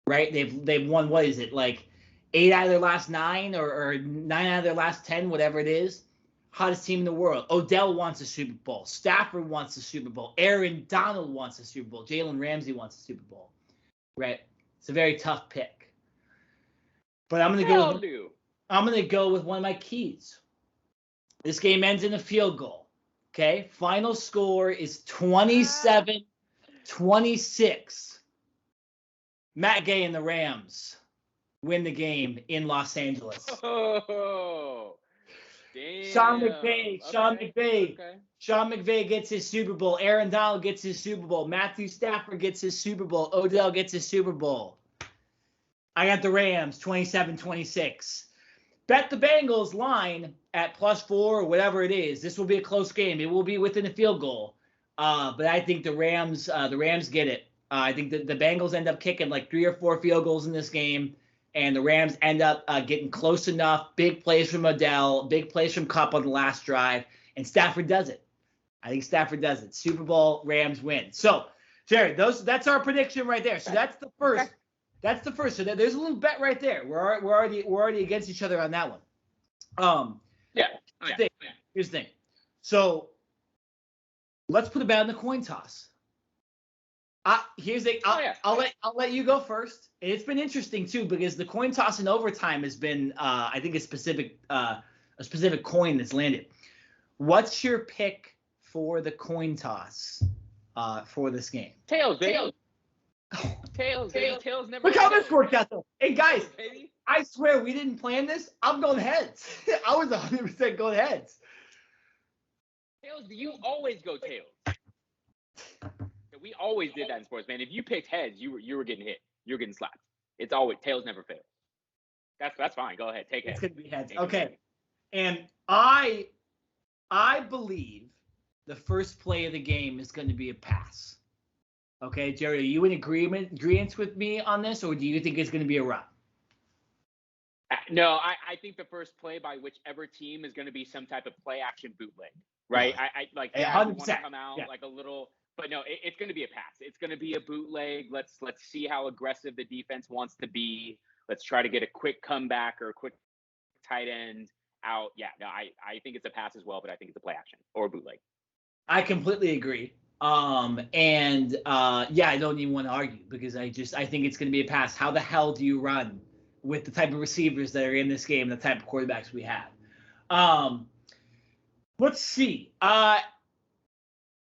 right? They've won, what is it, like 8 out of their last 9 or 9 out of their last 10, whatever it is. Hottest team in the world. Odell wants a Super Bowl. Stafford wants a Super Bowl. Aaron Donald wants a Super Bowl. Jalen Ramsey wants a Super Bowl, right? It's a very tough pick. But I'm going to go with one of my keys. This game ends in a field goal. Okay? Final score is 27-26. Matt Gay and the Rams win the game in Los Angeles. Oh. Sean Damn. McVay. Okay. Sean McVay gets his Super Bowl. Aaron Donald gets his Super Bowl. Matthew Stafford gets his Super Bowl. Odell gets his Super Bowl. I got the Rams 27-26. Bet the Bengals line at +4 or whatever it is. This will be a close game. It will be within a field goal. But I think the Rams get it. I think the Bengals end up kicking like 3 or 4 field goals in this game, and the Rams end up getting close enough. Big plays from Odell, big plays from Kupp on the last drive, and Stafford does it. I think Stafford does it. Super Bowl, Rams win. So, Jared, that's our prediction right there. So that's the first. Okay. That's the first. So there's a little bet right there. We're already against each other on that one. Yeah. Here's the thing. So let's put a bet on the coin toss. Here's the. I'll let you go first. And it's been interesting too because the coin toss in overtime has been I think a specific coin that's landed. What's your pick for the coin toss for this game? Tails, baby. Tails never. Look how this worked out though. Hey guys, I swear we didn't plan this. I'm going heads. I was 100% going heads. Tails, you always go tails. We always did that in sports, man. If you picked heads, you were getting hit. You're getting slapped. It's always tails never fail. That's fine. Go ahead. Take heads. It's gonna be heads. Okay. And I believe the first play of the game is going to be a pass. Okay, Jerry, are you in agreement with me on this, or do you think it's going to be a run? No, I think the first play by whichever team is going to be some type of play action bootleg, right? I like 100%. Want to come out like a little, but no, it's going to be a pass. It's going to be a bootleg. Let's see how aggressive the defense wants to be. Let's try to get a quick comeback or a quick tight end out. Yeah, no, I think it's a pass as well, but I think it's a play action or a bootleg. I completely agree. I don't even want to argue because I think it's going to be a pass. How the hell do you run with the type of receivers that are in this game, the type of quarterbacks we have? Let's see.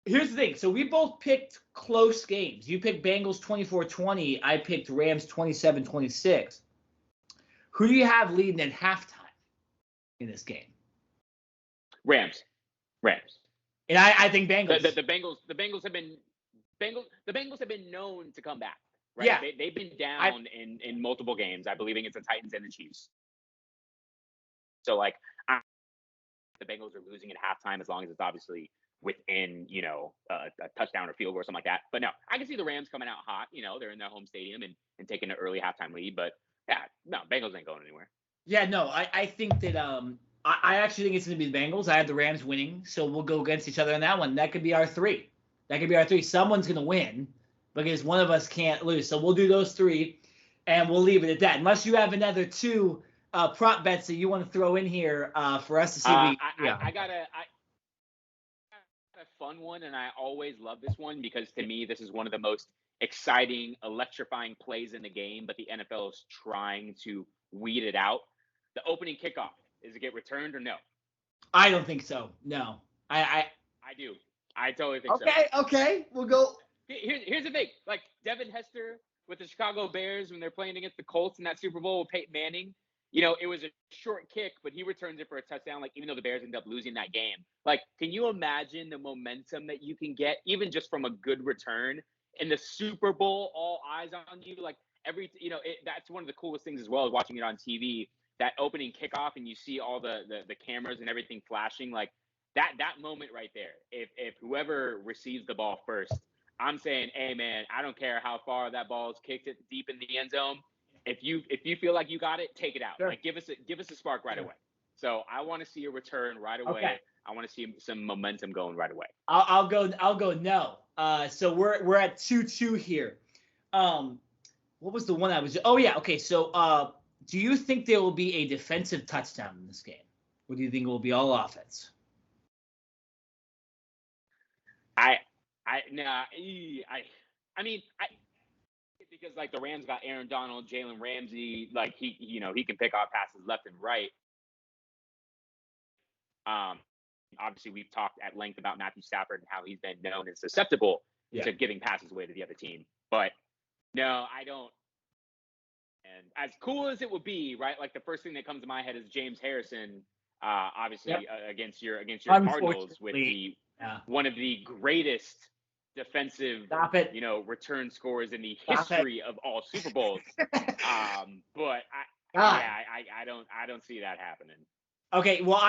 Here's the thing. So we both picked close games. You picked Bengals 24-20. I picked Rams 27-26. Who do you have leading at halftime in this game? Rams. And I think Bengals. The Bengals have been known to come back. Right? Yeah. They've been down in multiple games. I believe it's the Titans and the Chiefs. So the Bengals are losing at halftime as long as it's obviously within, a touchdown or field goal or something like that. But no, I can see the Rams coming out hot. They're in their home stadium and taking an early halftime lead. But yeah, no, Bengals ain't going anywhere. Yeah, no, I think that I actually think it's going to be the Bengals. I have the Rams winning, so we'll go against each other on that one. That could be our three. Someone's going to win because one of us can't lose. So we'll do those three, and we'll leave it at that. Unless you have another two prop bets that you want to throw in here for us to see. I got a fun one, and I always love this one because to me this is one of the most exciting, electrifying plays in the game, but the NFL is trying to weed it out. The opening kickoff. Is it get returned or no? I don't think so. No. I do. I totally think so. Okay. We'll go. Here's the thing. Like Devin Hester with the Chicago Bears when they're playing against the Colts in that Super Bowl with Peyton Manning, it was a short kick, but he returns it for a touchdown, even though the Bears end up losing that game. Can you imagine the momentum that you can get even just from a good return in the Super Bowl, all eyes on you? That's one of the coolest things as well as watching it on TV. That opening kickoff and you see all the cameras and everything flashing, that moment right there. If whoever receives the ball first, I'm saying, hey man, I don't care how far that ball is kicked it deep in the end zone. If you feel like you got it, take it out. Sure. Give us a spark right away. So I want to see a return right away. Okay. I want to see some momentum going right away. I'll go no. So we're at 2-2 here. What was the one I was? Oh yeah. Okay. So do you think there will be a defensive touchdown in this game? Or do you think it will be all offense? Because the Rams got Aaron Donald, Jalen Ramsey, he can pick off passes left and right. Obviously we've talked at length about Matthew Stafford and how he's been known as susceptible to giving passes away to the other team. But no, I don't. And as cool as it would be, right? The first thing that comes to my head is James Harrison obviously Yep. against your Cardinals with yeah. one of the greatest defensive, Stop it. return scores in the Stop history of all Super Bowls. But God. I don't see that happening. Okay, well,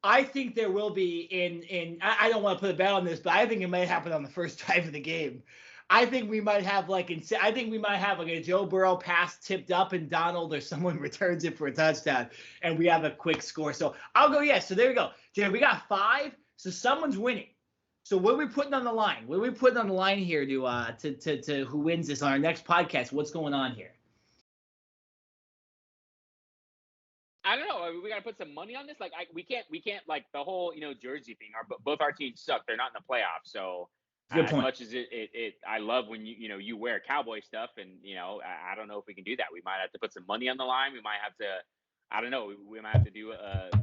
I think there will be I don't want to put a bet on this, but I think it might happen on the first drive of the game. I think we might have like a Joe Burrow pass tipped up and Donald or someone returns it for a touchdown and we have a quick score. So I'll go yes. So there we go. Jared, we got 5. So someone's winning. So what are we putting on the line? What are we putting on the line here to who wins this on our next podcast? What's going on here? I don't know. We got to put some money on this. Like we can't like the whole jersey thing. Both our teams suck. They're not in the playoffs. So Good point. As much as I love when you wear Cowboy stuff, and I don't know if we can do that. We might have to put some money on the line. We might have to. I don't know. We might have to do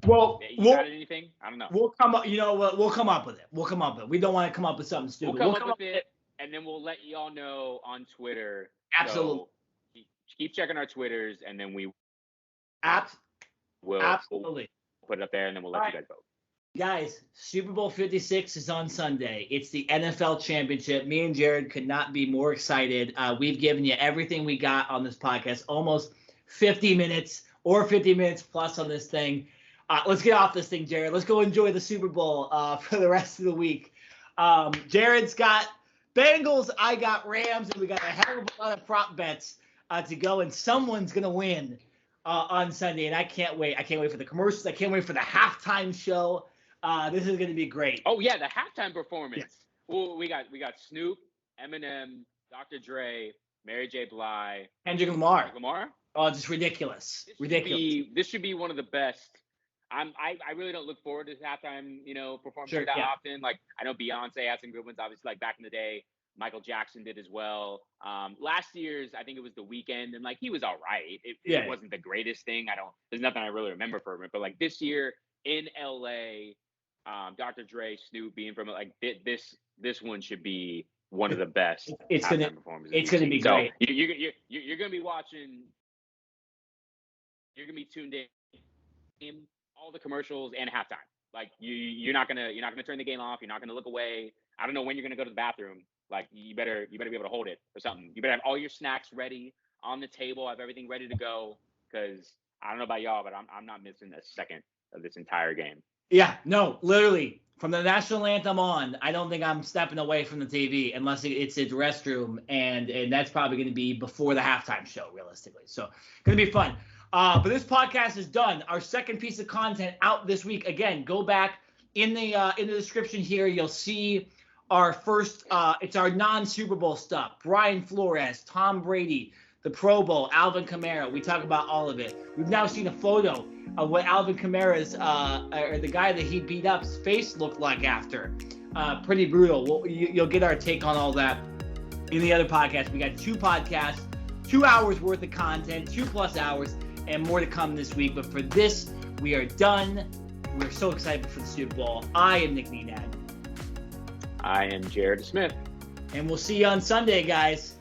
got anything? I don't know. We'll come up. We'll come up with it. We don't want to come up with something stupid. We'll come up with it, and then we'll let y'all know on Twitter. Absolutely. So keep checking our Twitters, and then we will absolutely put it up there, and then we'll let you guys vote. Guys, Super Bowl 56 is on Sunday. It's the NFL Championship. Me and Jared could not be more excited. We've given you everything we got on this podcast, almost 50 minutes or 50 minutes plus on this thing. Let's get off this thing, Jared. Let's go enjoy the Super Bowl for the rest of the week. Jared's got Bengals, I got Rams, and we got a hell of a lot of prop bets to go, and someone's going to win on Sunday, and I can't wait. I can't wait for the commercials. I can't wait for the halftime show. This is going to be great. Oh yeah, the halftime performance. Yes. Well, we got Snoop, Eminem, Dr. Dre, Mary J. Blige, Kendrick Lamar. Oh, just ridiculous. This should be one of the best. I really don't look forward to halftime, performances often. Like I know Beyonce had some good ones, obviously, like back in the day. Michael Jackson did as well. Last year's, I think it was The Weeknd, and like he was all right. It wasn't the greatest thing. There's nothing I really remember from it. But like this year in LA, Dr. Dre, Snoop being from like this one should be one of the best. It's gonna be great. So you're gonna be watching. You're gonna be tuned in all the commercials and halftime. Like you're not gonna turn the game off. You're not gonna look away. I don't know when you're gonna go to the bathroom. Like you better be able to hold it or something. You better have all your snacks ready on the table. Have everything ready to go because I don't know about y'all, but I'm not missing a second of this entire game. Yeah, no, literally from the national anthem on, I don't think I'm stepping away from the TV unless it's the restroom, and that's probably going to be before the halftime show, realistically. So going to be fun. But this podcast is done. Our second piece of content out this week. Again, go back in the description here. You'll see our first. It's our non-Super Bowl stuff. Brian Flores, Tom Brady, the Pro Bowl, Alvin Kamara. We talk about all of it. We've now seen a photo of what Alvin Kamara's, or the guy that he beat up's face looked like after. Pretty brutal. You'll get our take on all that in the other podcast. We got 2 podcasts, 2 hours worth of content, 2+ hours, and more to come this week. But for this, we are done. We're so excited for the Super Bowl. I am Nick Nenad. I am Jared Smith. And we'll see you on Sunday, guys.